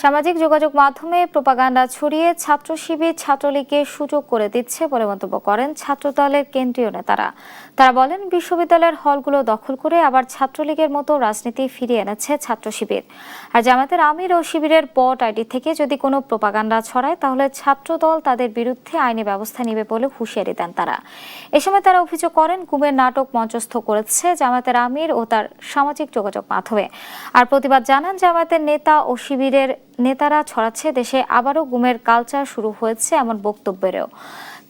সামাজিক যোগাযোগ মাধ্যমে প্রোপাগান্ডা ছড়িয়ে ছাত্র শিবির ছাত্রলীগকে সুযোগ করে দিচ্ছে বলে মন্তব্য করেন ছাত্রদলের কেন্দ্রীয় নেতারা। তারা বলেন, বিশ্ববিদ্যালয়ের হলগুলো দখল করে আবার ছাত্রলীগের মতো রাজনীতি ফিরিয়ে এনেছে ছাত্র শিবির। আর জামায়াতের আমির ও শিবিরের বট আইডি থেকে যদি কোনো প্রোপাগান্ডা ছড়ায় তাহলে ছাত্রদল তাদের বিরুদ্ধে আইনি ব্যবস্থা নেবে বলে হুঁশিয়ারি দেন তারা। এ সময় তারা অভিযোগ করেন, গুমের নাটক মঞ্চস্থ করেছে জামায়াতের আমির ও তার সামাজিক যোগাযোগ মাধ্যমে। আর প্রতিবাদ জানান, জামায়াতের নেতা ও শিবিরের নেতারা ছড়াচ্ছে দেশে আবারও গুমের কালচার শুরু হয়েছে এমন বক্তব্যেরও।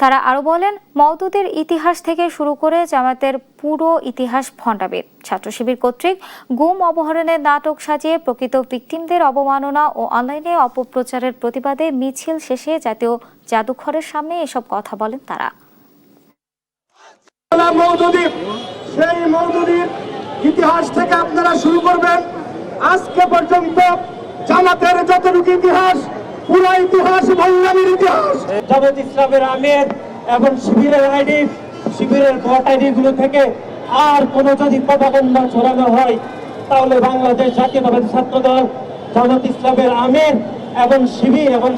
তারা আরো বলেন, মওদুদের ইতিহাস থেকে শুরু করে জামায়াতের পুরো ইতিহাস ভণ্ডামির। ছাত্র শিবির কর্তৃক গুম অপহরণের নাটক সাজিয়ে প্রকৃত ভিকটিমদের অবমাননা ও অনলাইনে অপপ্রচারের প্রতিবাদে মিছিল শেষে জাতীয় জাদুঘরের সামনে এসব কথা বলেন তারা। সেই মওদুদের ইতিহাস থেকে আপনারা শুরু করবেন। আজকে পর্যন্ত জামাতের যতটুকু ইতিহাস, পুরো ইতিহাস ভণ্ডামির ইতিহাস। জামাত ইসলামের আমির এবং শিবিরের আইডি, শিবিরের ভোট আইডি গুলো থেকে আর কোনো যদি প্রোপাগান্ডা ছড়ানো হয় তাহলে বাংলাদেশ জাতীয়তাবাদী ছাত্রদল জামাত ইসলামের আমির এবং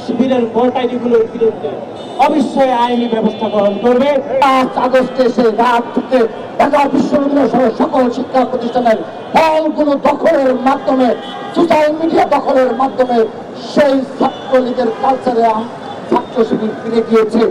শিবিরের ভোট আইডি গুলোর বিরুদ্ধে অবশ্যই আইনি ব্যবস্থা গ্রহণ করবে। 5 আগস্টে সেই রাত থেকে ঢাকা বিশ্ববিদ্যালয় সহ সকল শিক্ষা প্রতিষ্ঠানের হলগুলো দখলের মাধ্যমে, সোশ্যাল মিডিয়া দখলের মাধ্যমে সেই ছাত্রলীগের কালচারে ছাত্র শিবির ফিরে গিয়েছে।